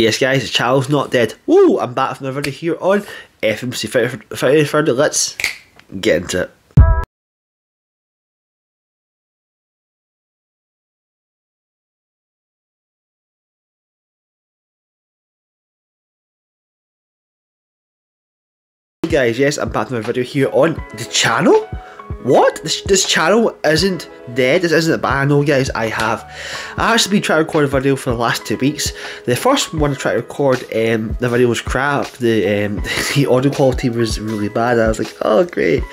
Yes guys, the channel's not dead. Woo! I'm back from another video here on FMC Further. Let's get into it. Hey guys, yes, I'm back from another video here on the channel. What? This channel isn't dead. This isn't bad. No guys, I actually been trying to record a video for the last 2 weeks. The first one I tried to record, the video was crap. The audio quality was really bad. I was like, oh great,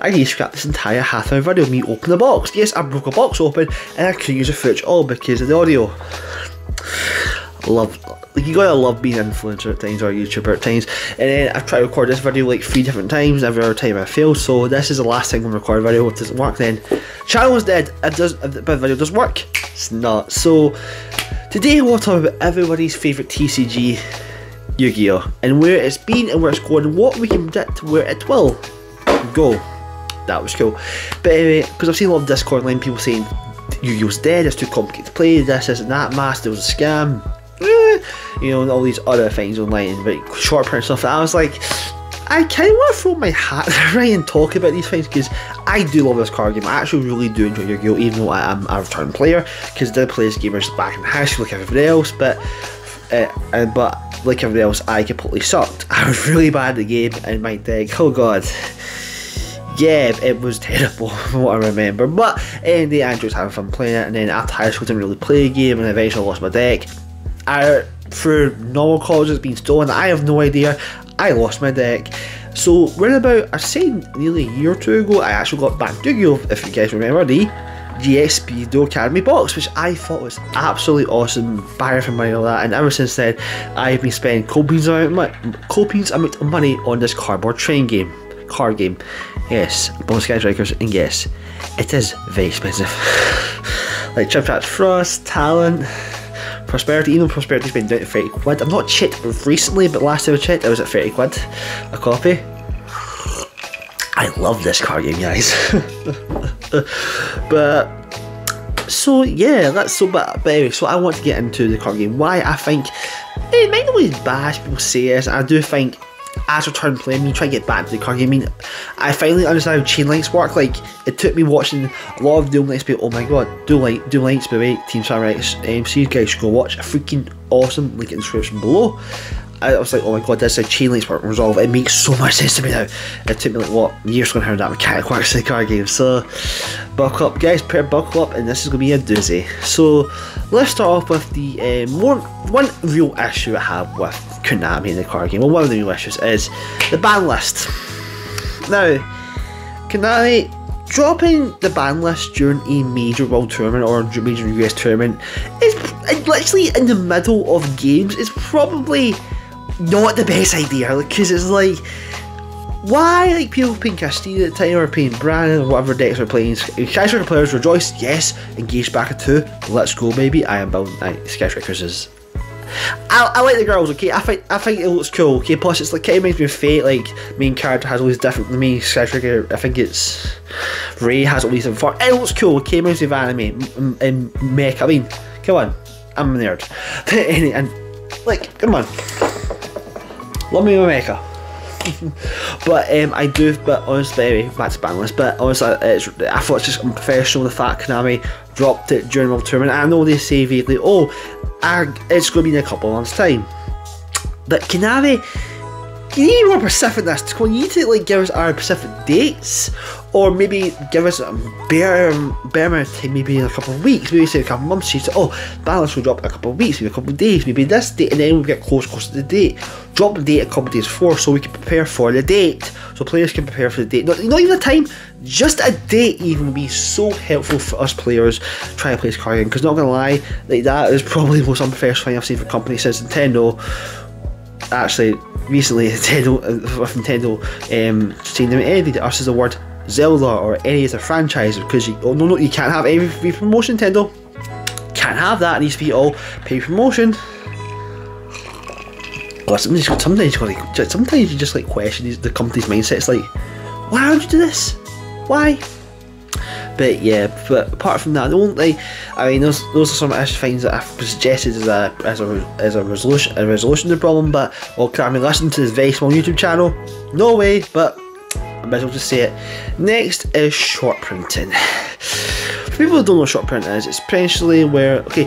I need to scrap this entire half-hour video of me opening a box. Yes, I broke a box open and I couldn't use the footage all because of the audio. You gotta love being an influencer at times or a YouTuber at times. And then I've tried to record this video like 3 different times. Every other time I failed, so this is the last time I'm recording a video. If it doesn't work, then channel is dead. But the video does work. It's not. So today we'll talk about everybody's favourite TCG, YuGiOh, and where it's been and where it's going, and what we can predict where it will go. That was cool. But anyway, because I've seen a lot of Discord line people saying YuGiOh's dead, it's too complicated to play, this isn't that, Master was a scam. You know, and all these other things online, but short print stuff. I was like, I kind of want to throw my hat right and talk about these things because I do love this card game. I actually really do enjoy YuGiOh, even though I am a return player, because I did play this game back in high school like everybody else. But like everybody else, I completely sucked. I was really bad at the game, and my deck, oh god. Yeah, it was terrible from what I remember. But anyway, I enjoyed having fun playing it, and then after high school I didn't really play the game, and eventually I lost my deck. Through normal colleges being stolen, I have no idea. I lost my deck. So when about, I say nearly a year or two ago, I actually got back to YuGiOh, if you guys remember, the GX Speedo Academy box, which I thought was absolutely awesome, buying for money and all that, and ever since then I've been spending copious amount of money on this card game. Yes, bonus Sky Strikers, and yes, it is very expensive. Like Chip Chat Frost, Talent, Prosperity. Even Prosperity's been down to 30 quid. I've not checked recently, but last time I checked it was at 30 quid a copy. I love this card game, guys. But so yeah, but anyway, so I want to get into the card game. Why I think it might not be as bad as people say this. I do think as a return player, you try to get back to the card game. I mean, I finally understand how chain links work. Like, it took me watching a lot of Duel Links be, oh my god, Duel Links by the way, Team Samurai MC, you guys should go watch a freaking awesome link in the description below. I was like, oh my god, this is how chain links work and resolve. It makes so much sense to me now. It took me like what, years to learn how that mechanic works in the card game. So buckle up guys, buckle up, and this is going to be a doozy. So let's start off with the one real issue I have with Konami in the card game. Well, one of the real issues is the ban list. Now, Konami dropping the ban list during a major world tournament or a major US tournament is literally in the middle of games. It's probably not the best idea, because it's like, why, like, people playing Castilla at the time or playing Brandon or whatever decks are playing, Sky Striker players rejoice, yes, engage back at 2, let's go baby. I am bound. Sky Strikers is, I like the girls, okay, I think it looks cool, okay, plus it's like, kind of reminds me of Fate, like, main character has all these different, the main Sky Striker, I think it's Ray, has all these different forms. It looks cool, okay, reminds me of anime, and mecha. I mean, come on, I'm a nerd. And, like, come on, love me my mecha. But I do, but honestly, anyway, back to ban list. But honestly, I thought it's just unprofessional the fact Konami dropped it during World Tournament. I know they say vaguely, oh, it's going to be in a couple of months' time, but Konami, you need more specific this. You need to like give us our specific dates, or maybe give us a bare amount of time, maybe in a couple of weeks, maybe say a couple of months. You say, oh, balance will drop in a couple of weeks, maybe a couple of days, maybe this date, and then we'll get close to the date. Drop the date a couple of days before, so we can prepare for the date, so players can prepare for the date. Not even a time, just a date even would be so helpful for us players trying to play this card game. Because not gonna lie, like, that is probably the most unprofessional thing I've seen for companies since Nintendo. Actually, recently, Nintendo saying that anything to us is the word Zelda or any of the franchise, because you can't have any free promotion. Nintendo can't have that. It needs to be all paid promotion. But sometimes you just like question the company's mindset. It's like, why would you do this? Why? But But yeah, but apart from that, the only, I mean, those are some things that I've suggested as a resolution to the problem. But okay, I mean, listen to this very small YouTube channel. No way, but I might as well just say it. Next is short printing. For people who don't know what short print is, it's essentially where, okay,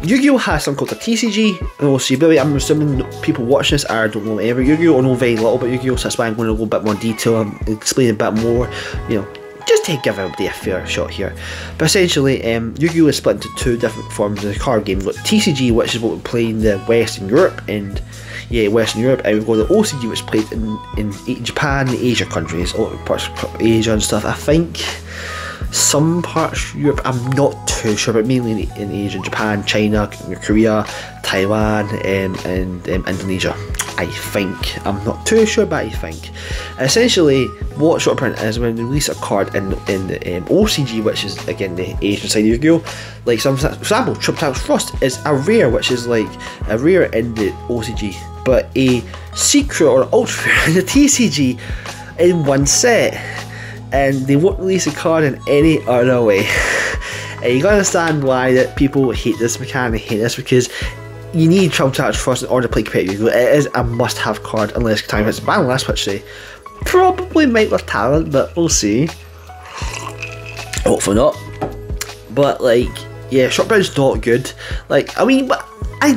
YuGiOh has something called a TCG and OCG. I'm assuming people watching this don't know anything about YuGiOh or know very little about YuGiOh, so that's why I'm going to go a bit more detail and explain a bit more, you know, just to give everybody a fair shot here. But essentially, YuGiOh is split into two different forms of the card game. We've got TCG, which is what we play in the Western Europe, and yeah, Western Europe, and we've got the OCG, which is played in Japan and Asia countries, all parts of Asia and stuff. I think some parts of Europe, I'm not too sure, but mainly in Asia, Japan, China, Korea, Taiwan, and Indonesia. I think. I'm not too sure, but I think. Essentially, what short print is when they release a card in the OCG, which is again the Asian side of YuGiOh. Like for example, Triple Frost is a rare, which is like a rare in the OCG, but a secret or ultra rare in the TCG in one set. And they won't release a card in any other way. And you gotta understand why that people hate this mechanic, hate this, because you need Triple Touch Frost in order to play competitive. It is a must-have card unless time hits the ban list, which they probably might with talent, but we'll see. Hopefully not. But like, yeah, short print's not good. Like, I mean, but I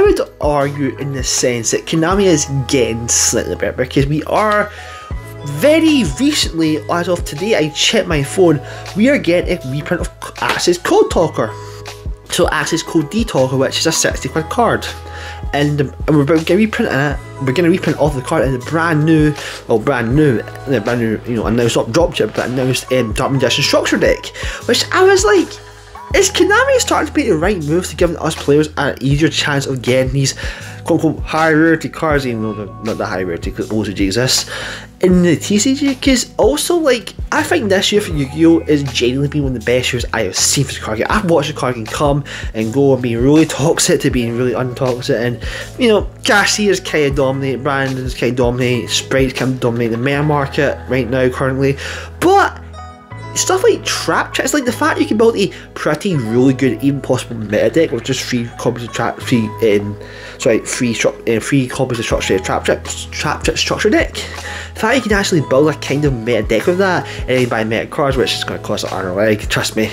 would argue in the sense that Konami is getting slightly better, because we are very recently, as of today, I checked my phone, we are getting a reprint of Access Code Talker. So Access Code D-Talker, which is a 60 quid card. And we're going to reprint it. We're going to reprint off the card in the brand new, you know, announced, not drop chip, but announced Dark Magician Structure deck. Which I was like, is Konami starting to make the right moves to give us players an easier chance of getting these quote-unquote high rarity cards, even though they're not that high rarity because OCG exists, in the TCG? Because also, like, I think this year for YuGiOh is genuinely been one of the best years I have seen for the card game. I've watched the card game come and go and being really toxic to being really untoxic, and you know, Garcia's kind of dominate, Brandon's kind of dominate, Sprite's kind of dominate the meta market right now currently, but stuff like Trap Trap, it's like the fact you can build a pretty really good, even possible meta deck with just 3 copies of three copies of Trap Trap structure deck. The fact you can actually build a kind of meta deck with that, and then buy meta cards, which is going to cost an arm and a leg, trust me,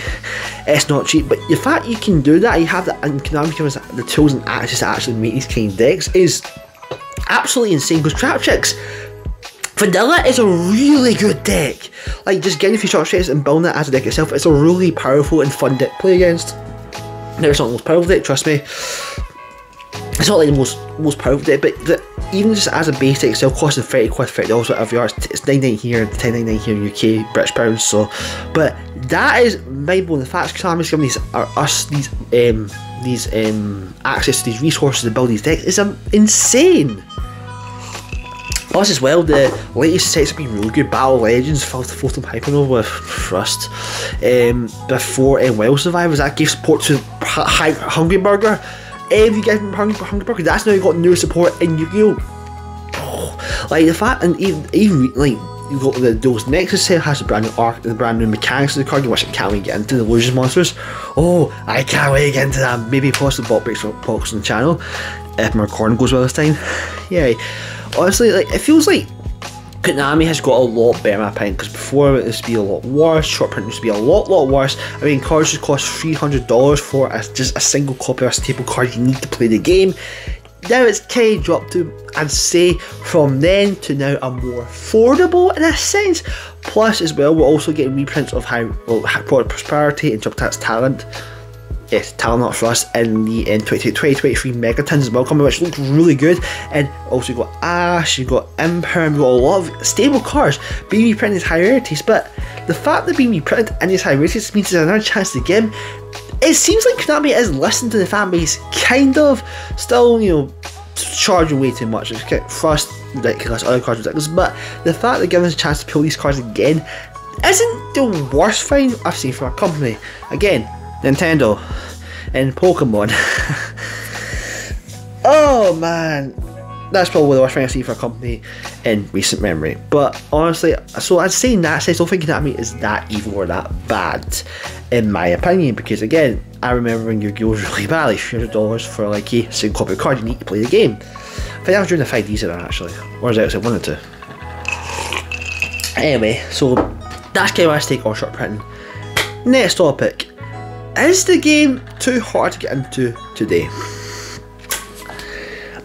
it's not cheap. But the fact you can do that, you have that, and Konami gives us the tools and access to actually make these kind of decks, is absolutely insane. Because Trap Tricks Vanilla is a really good deck. Like, just getting a few short strays and building it as a deck itself, it's a really powerful and fun deck to play against. Now, it's not the most powerful deck, trust me. It's not like the most powerful deck, but even just as a base deck itself, costing 30 quid, $30 whatever you are, it's $9.99 here, $10.99 here in UK, British pounds. So, but that is mind-blowing. The fact Konami's giving these access to these resources to build these decks is insane. Plus, as well, the latest sets have been really good. Battle Legends, Photon Hypernova with Thrust. Before Well Survivors, that gave support to Hungry Burger. If you get Hungry Burger, that's now got new support in YuGiOh. Like the fact, and even like you got those Nexus set has a brand new arc and the brand new mechanics of the card game, which I can't wait to get into. The Illusions Monsters. Oh, I can't wait to get into that. Maybe post the bot breaks box on the channel if my recording goes well this time. Yay. Honestly, like, it feels like Konami has got a lot better in my opinion, because before it used to be a lot worse. Short print used to be a lot worse. I mean, cards just cost $300 for just a single copy of a staple card you need to play the game. Now it's kind of dropped to, I'd say, from then to now, a more affordable in a sense. Plus, as well, we're also getting reprints of Product Prosperity and Jump Talent. Yes, Talent Not for Us in the 2023 Megatons as well coming, which looks really good. And also you got Ash, you got Imperm, you got a lot of stable cards being reprinted as high rarities. But the fact they're being reprinted in these high rarities means there's another chance to get them. It seems like Konami is listening to the fan base, kind of, still, you know, charging way too much. First, ridiculous, other cards ridiculous, but the fact they're giving us a chance to pull these cards again isn't the worst thing I've seen from a company. Again, Nintendo and Pokemon. Oh man, that's probably the worst thing I've seen for a company in recent memory. But honestly, so I'd say in that sense, I don't think Konami is that evil or that bad, in my opinion, because again, I remember when YuGiOh was really bad, like $300 for like a single copy card, you need to play the game. I think that was during the 5Ds era actually, or was it outside 1 or 2? Anyway, so that's kind of my take on short printing. Next topic, is the game too hard to get into today?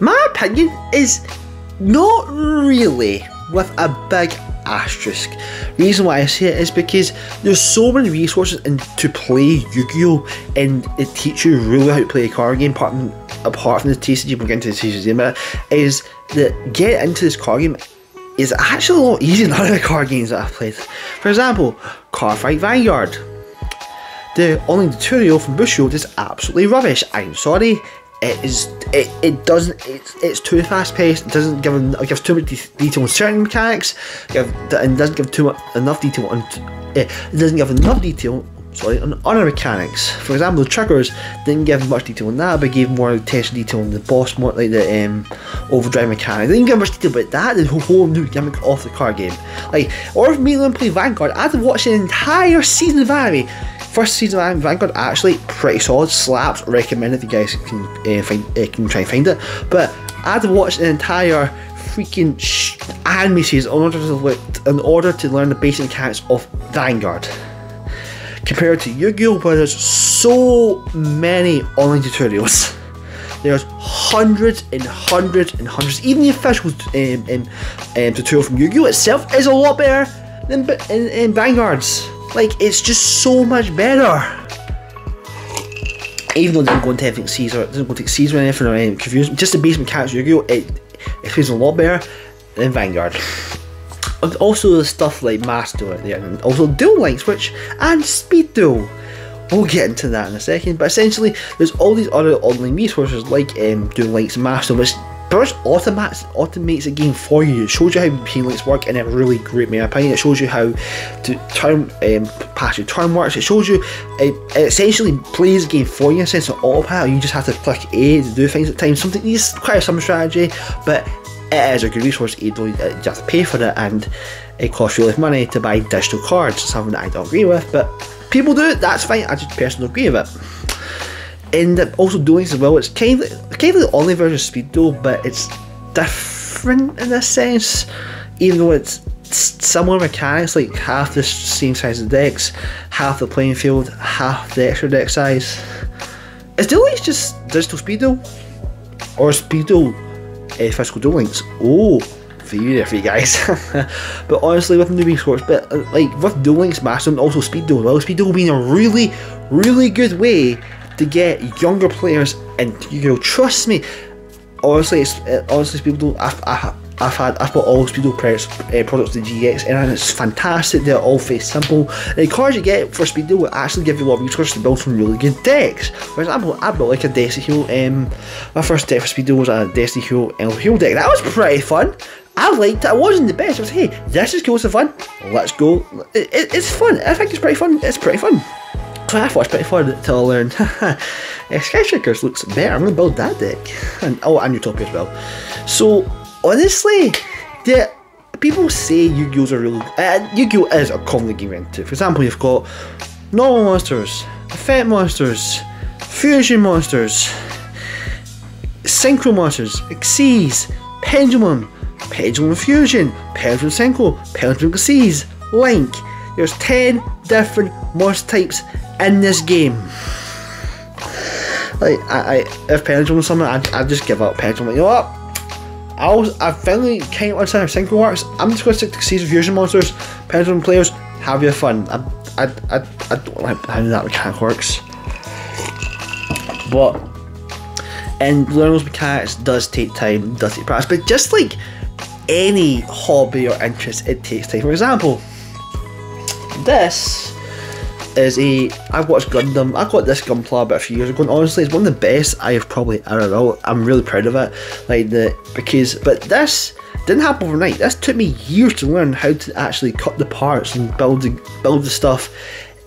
My opinion is not really, with a big asterisk. Reason why I say it is because there's so many resources to play YuGiOh, and it teaches you really how to play a card game. Apart from the TCG, we'll get into the TCG, but is that getting into this card game is actually a lot easier than other card games that I've played. For example, Cardfight Vanguard. The online tutorial from Bushiroad is absolutely rubbish. I'm sorry. It's too fast paced. It doesn't give too much detail on certain mechanics, and doesn't give enough detail on. It doesn't give enough detail. Sorry, on other mechanics. For example, the triggers didn't give much detail on that, but gave more attention detail on the boss, more like the overdrive mechanic. They didn't give much detail about that. The whole new gimmick of the card game. Like, or if me and play Vanguard, I had to watch the entire season of anime. First season of Vanguard actually pretty solid, slaps, recommend if you guys can try and find it. But I had to watch the entire freaking anime series in order to learn the basic mechanics of Vanguard. Compared to YuGiOh, where there's so many online tutorials. There's hundreds and hundreds and hundreds. Even the official tutorial from YuGiOh itself is a lot better than in Vanguard's. Like, it's just so much better. Even though it doesn't go into anything Caesar, it doesn't go into Caesar or anything or anything confusing. Just the basic mechanics of YuGiOh, it feels a lot better than Vanguard. And also the stuff like Master Duel there, and also Duel Links, and Speed Duel. We'll get into that in a second. But essentially, there's all these other online resources like Duel Links and Master Duel, which pretty much automates the game for you. It shows you how Chain Links work in a really great, in my opinion. It shows you how to pass your turn works. It shows you, it essentially plays the game for you in a sense of autopilot. You just have to click A to do things at times. Something needs quite some strategy, but it is a good resource. You have to pay for it, and it costs you a lot of money to buy digital cards. Something that I don't agree with, but people do it. That's fine. I just personally agree with it. And also Duel Links as well, it's kind of the only version of Speed Duel, but it's different in a sense, even though it's similar mechanics, like half the same size of decks, half the playing field, half the extra deck size. Is Duel Links just digital Speed Duel? Or Speed Duel physical Duel Links? Oh, for you guys. But honestly, with the new resource, but like with Duel Links, Master and also Speed Duel, well, Speed Duel being a really, really good way to get younger players into YuGiOh. Trust me, honestly, Speed Duel. I've bought all Speed Duel products to GX, and it's fantastic. They're all very simple. The cards you get for Speed Duel will actually give you a lot of resources to build some really good decks. For example, I built like a Destiny Hero. My first deck for Speed Duel was a Destiny Hero Hero deck. That was pretty fun. I liked it. It wasn't the best. I was, hey, this is cool, it's fun. Let's go. It's fun. I think it's pretty fun. It's pretty fun. So I thought it's pretty fun until I learned Skyshakers looks better. I'm going to build that deck. And Utopia as well. So, honestly, people say Yu-Gi-Oh's a really... Yu-Gi-Oh is a commonly game into. For example, you've got normal monsters, effect monsters, fusion monsters, synchro monsters, Xyz, pendulum, pendulum fusion, pendulum synchro, pendulum Xyz, link. There's 10 different monster types in this game. Like, if pendulum is something, I just give up pendulum. Like, you know what? I finally kind of understand how synchro works. I'm just going to stick to Xyz fusion monsters, pendulum players. Have your fun. I don't like how that mechanic works. But and learning those mechanics does take time, does take practice. But just like any hobby or interest, it takes time. For example, this is I watched Gundam. I got this Gunpla about a few years ago, and honestly, it's one of the best I have probably ever built. I'm really proud of it. But this didn't happen overnight. This took me years to learn how to actually cut the parts and build the stuff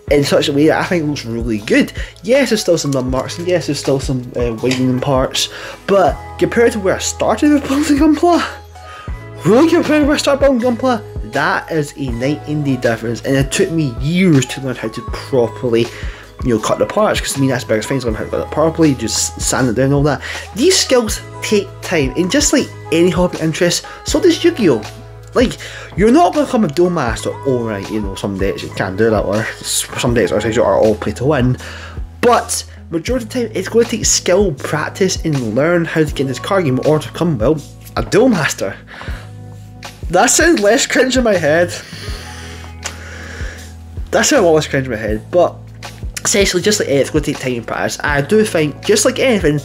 in such a way that I think looks really good. Yes, there's still some marks, and yes, there's still some widening parts, but compared to where I started with building Gunpla, really compared to where I started building Gunpla, that is a night and day difference, and it took me years to learn how to properly, you know, cut the parts, because to me that's the biggest thing, is learn how to cut it properly, just sand it down and all that. These skills take time, and just like any hobby interest, so does Yu-Gi-Oh! Like, you're not going to become a duel master, alright, you know, some decks you can't do that, or some decks are all play to win, but majority of the time it's going to take skill, practice, and learn how to get this card game in order to become, well, a duel master. That sounds less cringe in my head. That sounds a lot less cringe in my head, but essentially, just like it's going to take time and practice. I do think, just like anything,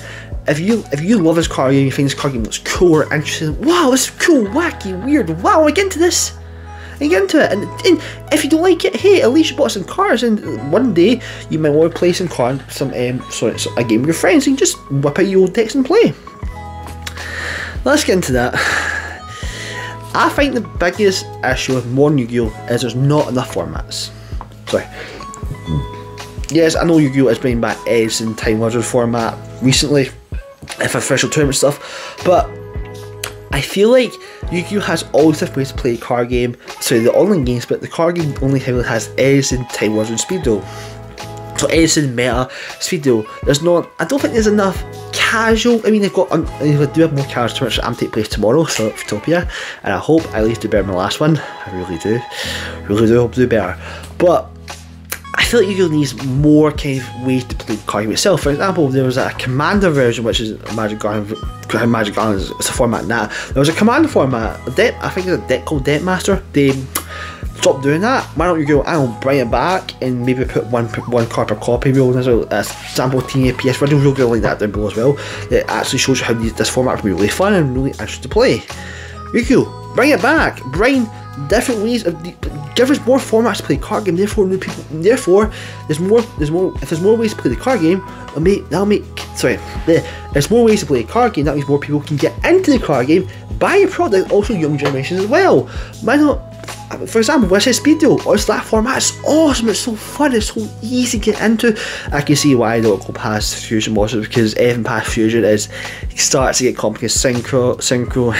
if you love this card game, you think this card game looks cool or interesting, wow, this is cool, wacky, weird, wow, I get into this. I get into it, and if you don't like it, hey, at least you bought some cards, and one day you might want to play some a game with your friends, and you just whip out your old decks and play. Let's get into that. I think the biggest issue with modern Yu-Gi-Oh! Is there's not enough formats. Sorry. Yes, I know Yu-Gi-Oh! Is bringing back Edge and Time Wizard format recently, if official tournament stuff, but I feel like Yu-Gi-Oh! Has all these different ways to play a card game, so the online games, but the card game only has Edge and Time Wizard and Speed Duel. So Edge and Meta, Speed Duel, there's not, I don't think there's enough casual. I mean, they do have more casual tournaments that take place tomorrow, so Utopia, and I hope I at least do better than my last one. I really do hope to do better, but I feel like Yu-Gi-Oh! Needs more kind of ways to play the card game itself. For example, there was a Commander version, which is Magic Garden. Magic Garden is a format in that. There was a Commander format, I think it's a deck called Deck Master. They stopped doing that. Why don't you go, I'll bring it back and maybe put one card per copy rule as a sample team PS video. We'll go like that down below as well. It actually shows you how this format can be really fun and really interesting to play. Yu-Gi-Oh! Bring it back. Bring different ways of give us more formats to play the card game. Therefore, new people. Therefore, there's more. If there's more ways to play the card game, there's more ways to play a card game. That means more people can get into the card game, buy a product. Also, young generations as well. Why not? For example, when I say Speed Duel, or that format, it's awesome, it's so fun, it's so easy to get into. I can see why I don't go past Fusion monsters, because anything past Fusion it starts to get complicated. Synchro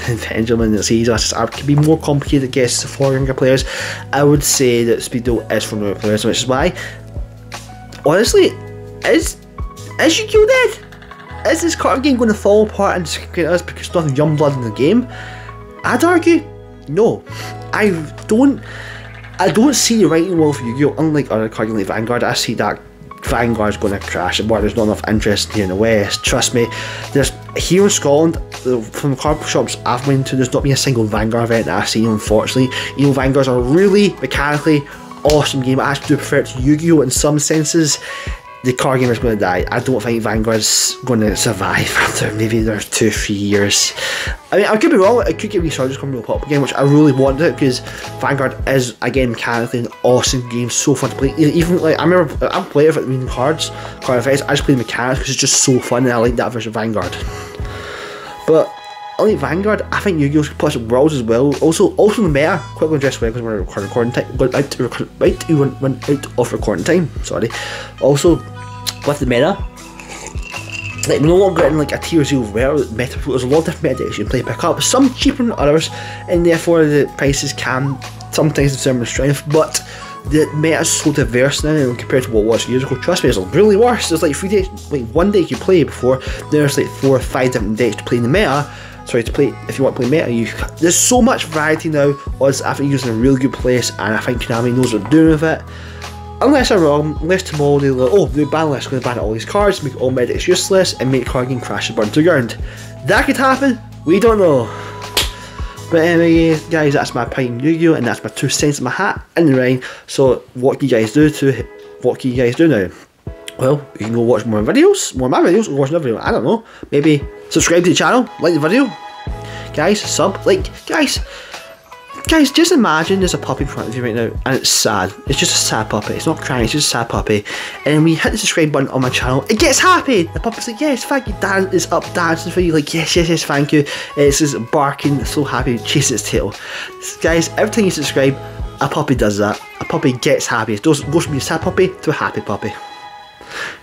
and Pendulum, it's easy. It can be more complicated, I guess, for younger players. I would say that Speed Duel is for newer players, which is why, honestly, is Yu-Gi-Oh! Dead? Is this card game going to fall apart and discredit us because there's nothing young blood in the game? I'd argue, no. I don't see the writing well for Yu-Gi-Oh! Unlike other card games like Vanguard. I see that Vanguard's going to crash, and there's not enough interest here in the West. Trust me, there's here in Scotland, from the card shops I've been to, there's not been a single Vanguard event that I've seen, unfortunately. You know, Vanguard's a really mechanically awesome game. I actually do prefer it to Yu-Gi-Oh! In some senses. The card game is going to die. I don't think Vanguard's going to survive after maybe there's 2-3 years. I mean, I could be wrong. I could get resurgence coming real pop again, which I really want it, because Vanguard is, again, mechanically an awesome game, so fun to play. Even like, I remember I'm playing it with card effects. I just play the mechanics because it's just so fun, and I like that version of Vanguard. But I like Vanguard. I think Yu-Gi-Oh! Plus Worlds as well. Also the meta. Quickly address well because we're recording time. Run out of recording time. Sorry. Also, with the meta, like, we're no longer getting like a tier 0 meta. There's a lot of different meta decks you can pick up. Some cheaper than others, and therefore the prices can sometimes determine strength. But the meta is so diverse now compared to what it was years ago. Trust me, it's really worse. There's like 3 decks, like one deck you play before. There's like 4 or 5 different decks to play in the meta. Sorry, to play, if you want to play meta, there's so much variety now. I think you're in a really good place, and I think Konami knows what they're doing with it. Unless I'm wrong, unless tomorrow they go, oh, the ban list is going to ban all these cards, make all medics useless, and make card game crash and burn to the ground. That could happen, we don't know. But anyway, guys, that's my opinion on Yu-Gi-Oh! And that's my 2 cents in my hat in the ring. So, what can you guys do now? Well, you can go watch more videos, more of my videos, or watch another video, I don't know. Maybe subscribe to the channel, like the video. Guys, Guys, just imagine there's a puppy in front of you right now, and it's sad. It's just a sad puppy. It's not crying, it's just a sad puppy. And when you hit the subscribe button on my channel, it gets happy. The puppy's like, yes, thank you, Dad. It's up dancing for you. Like, yes, thank you. It's just barking, so happy, chasing its tail. Guys, every time you subscribe, A puppy does that. A puppy gets happy. It goes from being a sad puppy to a happy puppy.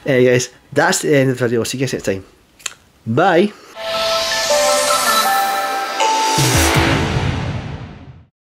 Anyway guys, that's the end of the video. See you guys next time. Bye.